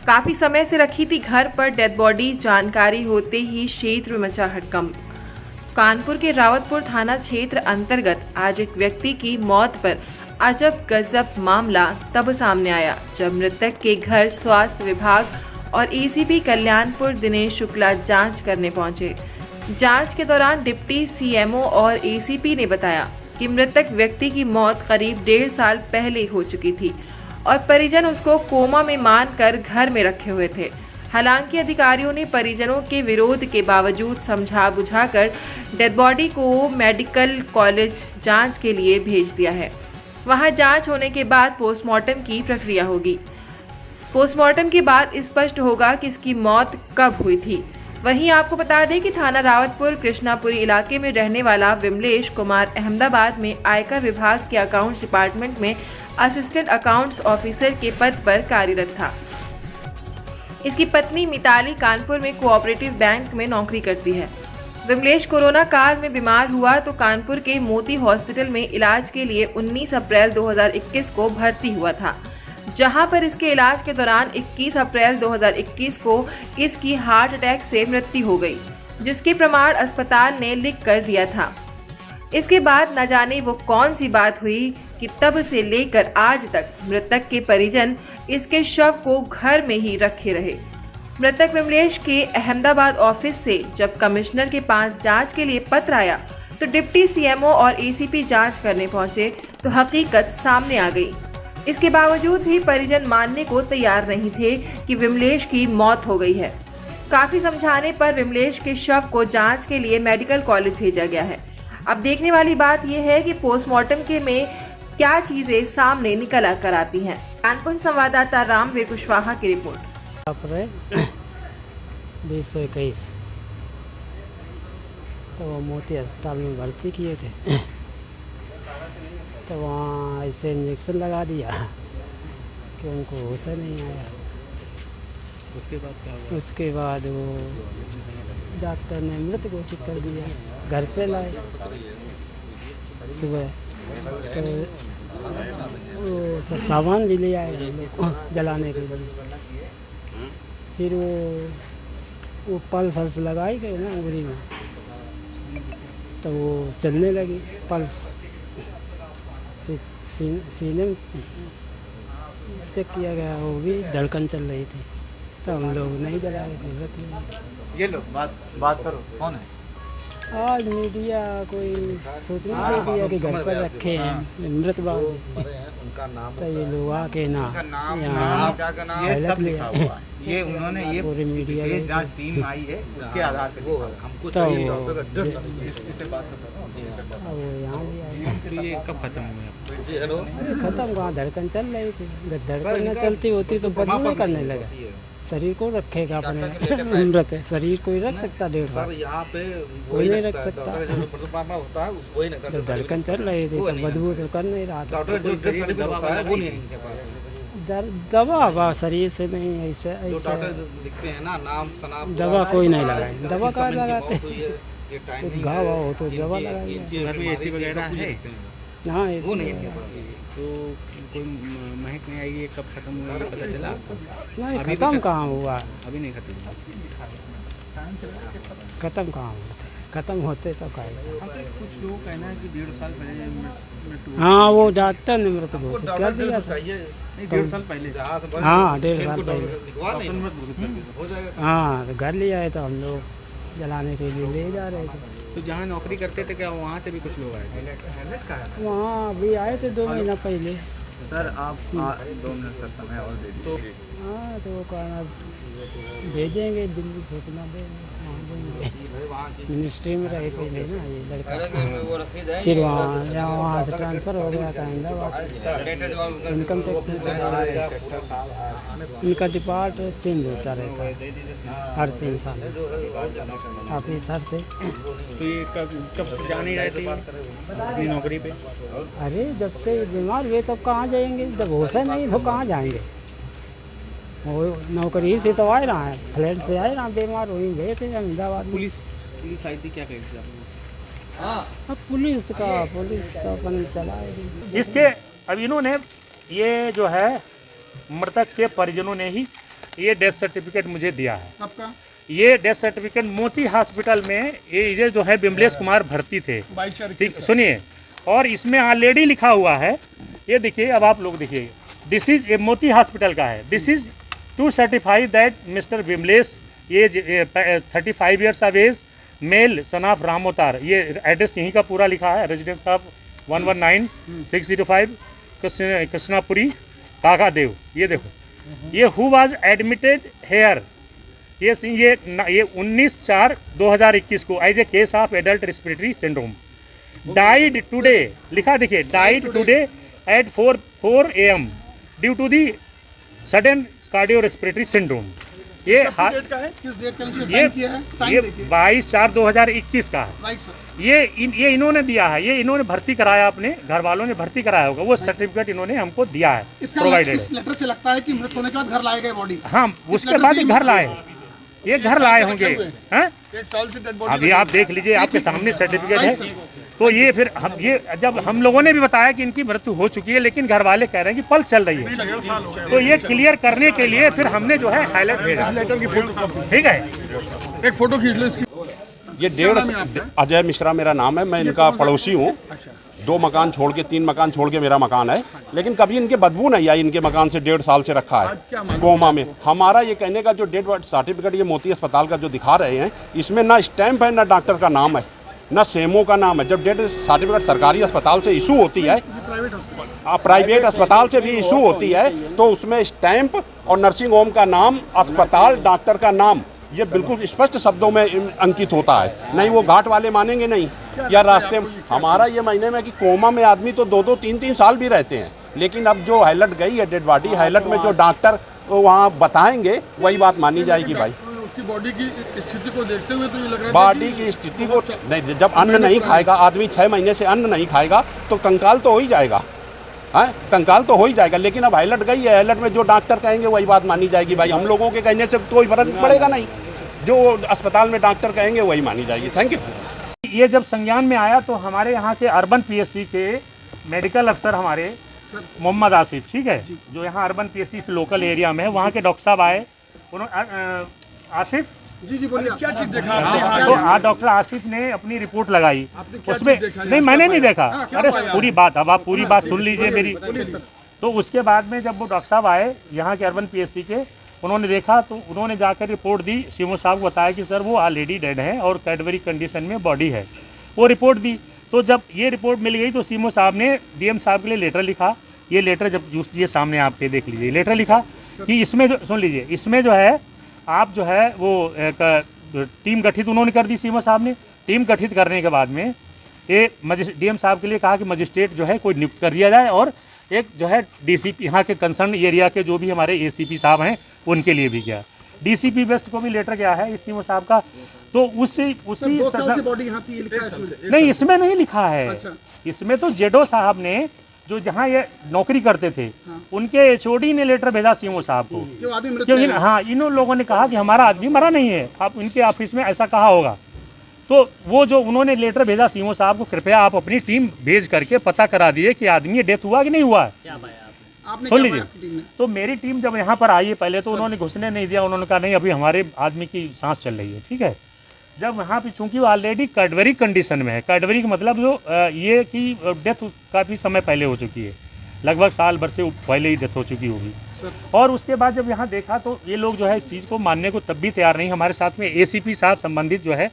काफी समय से रखी थी घर पर डेड बॉडी। जानकारी होते ही क्षेत्र में मचा हड़कंप। कानपुर के रावतपुर थाना क्षेत्र अंतर्गत आज एक व्यक्ति की मौत पर अजब गजब मामला तब सामने आया जब मृतक के घर स्वास्थ्य विभाग और एसीपी कल्याणपुर दिनेश शुक्ला जांच करने पहुंचे। जांच के दौरान डिप्टी सीएमओ और एसीपी ने बताया कि मृतक व्यक्ति की मौत करीब 1.5 साल पहले हो चुकी थी और परिजन उसको कोमा में मानकर घर में रखे हुए थे। हालांकि अधिकारियों ने परिजनों के विरोध के बावजूद समझा बुझाकर डेड बॉडी को मेडिकल कॉलेज जांच के लिए भेज दिया है। वहां जांच होने के बाद पोस्टमार्टम की प्रक्रिया होगी। पोस्टमार्टम के बाद स्पष्ट होगा कि इसकी मौत कब हुई थी। वहीं आपको बता दें कि थाना रावतपुर कृष्णापुरी इलाके में रहने वाला विमलेश कुमार अहमदाबाद में आयकर विभाग के अकाउंट्स डिपार्टमेंट में असिस्टेंट अकाउंट्स ऑफिसर के पद पर कार्यरत था। इसकी पत्नी मिताली कानपुर में कोऑपरेटिव बैंक में नौकरी करती है। विमलेश कोरोना काल में बीमार हुआ तो कानपुर के मोती हॉस्पिटल में इलाज के लिए 19 अप्रैल 2021 को भर्ती हुआ था, जहां पर इसके इलाज के दौरान 21 अप्रैल 2021 को इसकी हार्ट अटैक से मृत्यु हो गई, जिसके प्रमाण अस्पताल ने लिख कर दिया था। इसके बाद न जाने वो कौन सी बात हुई कि तब से लेकर आज तक मृतक के परिजन इसके शव को घर में ही रखे रहे। मृतक विमलेश के अहमदाबाद ऑफिस से जब कमिश्नर के पास जांच के लिए पत्र आया तो डिप्टी सीएमओ और एसीपी जांच करने पहुंचे तो हकीकत सामने आ गई। इसके बावजूद भी परिजन मानने को तैयार नहीं थे कि विमलेश की मौत हो गई है। काफी समझाने पर विमलेश के शव को जांच के लिए मेडिकल कॉलेज भेजा गया है। अब देखने वाली बात यह है कि पोस्टमार्टम के में क्या चीजें सामने निकल कर आती हैं। कानपुर से संवाददाता रामवीर कुशवाहा की रिपोर्ट। 2021 तो वो मोती अस्पताल में भर्ती किए थे तो वहाँ ऐसे इंजेक्शन लगा दिया कि उनको होश नहीं आया। उसके बाद क्या हुआ? उसके बाद वो डॉक्टर ने मृत घोषित कर दिया। घर पे लाए सुबह तो वो सब सामान भी ले आए हम लोग जलाने के लिए। फिर वो पल्स लगाई गई ना उंगली में तो वो चलने लगी पल्स। फिर सीने में चेक किया गया, वो भी धड़कन चल रही थी तो हम लोग नहीं जलाए थे। ये लो बात करो, कौन है? आज मीडिया कोई सूचना दे दिया कि घर पर रखे हैं मृत बाबू, उनका नाम तो ये लोग आके ना यहाँ हालत लिया। ये उन्होंने ये पूरी मीडिया ये जांच टीम आई है उसके आधार पर हमको तो चाहिए वो यहाँ लिया। ये कब खत्म हुआ? खत्म कहाँ, धड़कन चल रही थी। धड़कन न चलती होती तो बदबू नहीं करने लगा। शरीर को रखेगा अपने मृत है, शरीर कोई रख सकता 1.5 साल? यहाँ पे कोई नहीं रख सकता। होता है वही नहीं जब धड़कन चल रही थी तो बदबू तो कर नहीं रहा था। दवा शरीर से नहीं ऐसे लिखते हैं ना नाम शनाब, दवा कोई नहीं लगाए। दवा कहाँ लगाते? कुछ घाव हो तो दवा लगाएंगे। घर में एसी वगैरह है? हाँ वो नहीं ऐसे तो कोई महक नहीं आएगी। कब खत्म हुआ ये पता चला? नहीं, खत्म कहाँ हुआ? अभी नहीं खत्म हुआ। खत्म कहाँ हुआ? खत्म होते तो कहे। कुछ लोग कहना है कि 1.5 साल पहले मृत्यु। हाँ, वो डॉक्टर ने मृत घोषित कर दिया था। 1.5 साल पहले। हाँ, 1.5 साल पहले। हाँ, तो घर ले आए तो हम लोग जलाने के लिए ले जा रहे थे। तो जहाँ नौकरी करते थे क्या वहाँ से भी कुछ लोग आए थे? वहाँ अभी आए थे 2 महीना पहले। सर आप 2 मिनट का समय और दे दीजिए। हाँ, तो वो कहना भेजेंगे, दिल्ली सूचना देंगे, वहाँ देंगे। मिनिस्ट्री में रहे पहले ना ये लड़का, फिर वहाँ से ट्रांसफ़र हो गया था अहमदाबाद। इनकम टैक्स में इनका डिपार्टमेंट चेंज होता रहता है हर 3 साल। ऑफिसर थे। तो ये कब से जा नहीं रहे थे अपनी नौकरी पे? अरे जब से बीमार हुए तब कहाँ जाएंगे? जब होश नहीं तो कहाँ जाएंगे? वो नौकरी से तो आए रहा है, फ्लैट से आए रहा, बीमार हुई गए थे अहमदाबाद। पुलिस आई थी, क्या कही थी आपने? अब पुलिस तो अपन चलाए। इसके अब इन्होंने ये जो है मृतक के परिजनों ने ही ये डेथ सर्टिफिकेट मुझे दिया है। आपका ये डेथ सर्टिफिकेट मोती हॉस्पिटल में ये जो है विमलेश कुमार भर्ती थे। 22/4 ठीक, सुनिए, और इसमें ऑलरेडी लिखा हुआ है, ये देखिए, अब आप लोग देखिए, दिस इज ये मोती हॉस्पिटल का है। This is to certify that mister Vimlesh ये 35 years of age, male, son of Ramotar. ये एड्रेस यहीं का पूरा लिखा है, रेजिडेंस ऑफ 119605 कृष्णापुरी काकादेव। ये देखो, ये हु वाज एडमिटेड हेयर, ये 19/4/2021 को as a case of adult respiratory syndrome, died today, लिखा देखिए, died today at 4 AM due to the sudden cardio respiratory syndrome. ये डेट का है, किस डेट का नीचे ये साइन किया है? साइन देखिए। 22/4/2021 का है। Right sir. ये इन्होंने दिया है, ये इन्होंने भर्ती कराया, अपने घर वालों ने भर्ती कराया होगा, वो सर्टिफिकेट इन्होंने हमको दिया है, प्रोवाइडेड। इस लेटर से लगता है कि मृत होने के बाद घर लाए गए बॉडी। हाँ, उसके बाद घर लाए, ये घर लाए होंगे। हैं? अभी आप देख लीजिए, आपके सामने सर्टिफिकेट है। तो ये फिर जब हम लोगों ने भी बताया कि इनकी मृत्यु हो चुकी है, लेकिन घर वाले कह रहे हैं कि पल्स चल रही है। तो ये क्लियर करने के लिए फिर हमने जो है हाईलाइट भेजा। ठीक है, एक फोटो खींच लो इसकी। ये अजय मिश्रा मेरा नाम है, मैं इनका पड़ोसी हूँ। 2 मकान छोड़ के 3 मकान छोड़ के मेरा मकान है, लेकिन कभी इनके बदबू नहीं आई। इनके मकान से 1.5 साल से रखा है कोमा में। हमारा ये कहने का जो डेथ सर्टिफिकेट ये मोती अस्पताल का जो दिखा रहे हैं, इसमें ना स्टैंप है, ना डॉक्टर का नाम है, ना सेमो का नाम है। जब डेथ सर्टिफिकेट सरकारी अस्पताल से इशू होती है, प्राइवेट अस्पताल से भी इशू होती है, तो उसमें स्टैंप और नर्सिंग होम का नाम, अस्पताल, डॉक्टर का नाम, ये बिल्कुल स्पष्ट शब्दों में अंकित होता है। नहीं वो घाट वाले मानेंगे नहीं, या रास्ते में। हमारा ये महीने में कि कोमा में आदमी तो 2-2, 3-3 साल भी रहते हैं, लेकिन अब जो हाईलाइट गई है डेड बॉडी, हाईलाइट में जो डॉक्टर वहाँ बताएंगे वही बात मानी जाएगी। भाई उसकी बॉडी की स्थिति को देखते हुए तो ये लग रहा है बॉडी की स्थिति को नहीं, जब अन्न नहीं खाएगा आदमी, 6 महीने से अन्न नहीं खाएगा, तो कंकाल तो हो ही जाएगा। हाँ, कंकाल तो हो ही जाएगा, लेकिन अब हाईलाइट गई है, हाईलाइट में जो डॉक्टर कहेंगे वही बात मानी जाएगी। भाई हम लोगों के कहने से कोई फर्क पड़ेगा नहीं, जो अस्पताल में डॉक्टर कहेंगे वही मानी जाएगी। Thank you. ये जब संज्ञान में आया तो हमारे यहाँ के अर्बन PSC के मेडिकल अफसर हमारे मोहम्मद आसिफ, ठीक है, जो यहाँ अर्बन PSC से लोकल एरिया में है, वहाँ के डॉक्टर साहब आए। उन्होंने आसिफ जी बोलिए, क्या चीज देखा आपने? तो डॉक्टर आसिफ ने अपनी रिपोर्ट लगाई, उसमें नहीं, मैंने नहीं देखा। अरे पूरी बात, अब आप पूरी बात सुन लीजिए मेरी। तो उसके बाद में जब वो डॉक्टर साहब आए यहाँ के अर्बन PSC के, उन्होंने देखा तो उन्होंने जाकर रिपोर्ट दी। सीएमओ साहब को बताया कि सर वो ऑलरेडी डेड है और कैडबरी कंडीशन में बॉडी है। वो रिपोर्ट दी। तो जब ये रिपोर्ट मिल गई तो सीएमओ साहब ने DM साहब के लिए लेटर लिखा। ये लेटर जब ये सामने आपके देख लीजिए, लेटर लिखा कि इसमें जो, सुन लीजिए, इसमें जो है आप जो है वो एक टीम गठित उन्होंने कर दी। सीएमओ साहब ने टीम गठित करने के बाद में ये DM साहब के लिए कहा कि मजिस्ट्रेट जो है कोई नियुक्त कर दिया जाए, और एक जो है DCP यहाँ के कंसर्न एरिया के जो भी हमारे ACP साहब हैं उनके लिए भी गया। DCP वेस्ट को भी लेटर गया है इस सीएमओ साहब का। तो उसी 2 साल से बॉडी यहाँ थी, लिखा है इसमें? नहीं, इसमें नहीं लिखा है। अच्छा। इसमें तो जेडो साहब ने जो जहाँ ये नौकरी करते थे, उनके HOD ने लेटर भेजा सीएमओ साहब को, क्योंकि हाँ, इन लोगों ने कहा कि हमारा आदमी मरा नहीं है, आप इनके ऑफिस में ऐसा कहा होगा। तो वो जो उन्होंने लेटर भेजा सीएमओ साहब को, कृपया आप अपनी टीम भेज करके पता करा दिए कि आदमी डेथ हुआ कि नहीं हुआ है। सुन लीजिए, तो मेरी टीम जब यहाँ पर आई है, पहले तो उन्होंने घुसने नहीं दिया। उन्होंने कहा नहीं, अभी हमारे आदमी की सांस चल रही है, ठीक है। जब वहाँ पे चूंकि वो ऑलरेडी कैडबरी कंडीशन में है, कैडबरी का मतलब जो ये कि डेथ काफ़ी समय पहले हो चुकी है, लगभग साल भर से पहले ही डेथ हो चुकी होगी। और उसके बाद जब यहाँ देखा तो ये लोग जो है इस चीज़ को मानने को तब भी तैयार नहीं। हमारे साथ में ACP साहब संबंधित जो है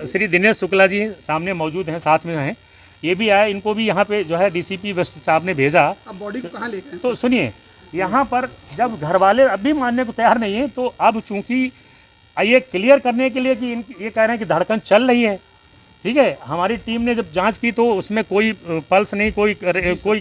श्री दिनेश शुक्ला जी सामने मौजूद हैं, साथ में हैं, ये भी आए। इनको भी यहाँ पे जो है DCP वेस्ट साहब ने भेजा। अब बॉडी को कहाँ लेके? तो सुनिए, यहाँ पर जब घर वाले अब भी मानने को तैयार नहीं है, तो अब चूंकि ये क्लियर करने के लिए कि ये कह रहे हैं कि धड़कन चल रही है, ठीक है। हमारी टीम ने जब जांच की तो उसमें कोई पल्स नहीं, कोई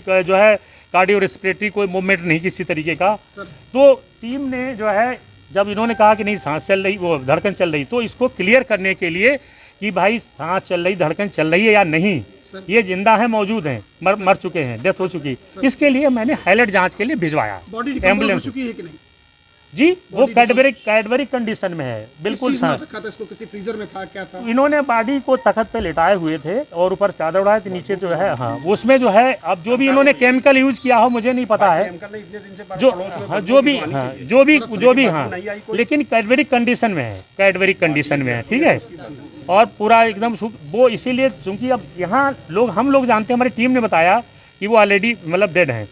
जो है कार्डियो रेस्पिरेटरी कोई मूवमेंट नहीं किसी तरीके का। तो टीम ने जो है जब इन्होंने कहा कि नहीं सांस चल रही, वो धड़कन चल रही, तो इसको क्लियर करने के लिए कि भाई सांस चल रही, धड़कन चल रही है या नहीं, ये जिंदा है, मौजूद हैं, मर चुके हैं, डेथ हो चुकी, इसके लिए मैंने हाईलाइट जांच के लिए भिजवाया। बॉडी एम्बुलेंस चुकी है कि नहीं? जी वो कैडबरी कंडीशन में है, बिल्कुल किस चीज में हाँ। रखा था इसको? किसी फ्रीजर में था, क्या था? इन्होंने बॉडी को तख्त पे लेटाए हुए थे और ऊपर चादर उड़ाए थे, नीचे जो है हाँ उसमें जो है अब जो भी इन्होंने केमिकल यूज किया हो मुझे नहीं पता है, जो हाँ जो भी हाँ, लेकिन कैडबरी कंडीशन में है, कैडबरी कंडीशन में है, ठीक है। और पूरा एकदम वो इसीलिए, चूंकि अब यहाँ हम लोग जानते हैं, हमारी टीम ने बताया कि वो ऑलरेडी मतलब डेड हैं।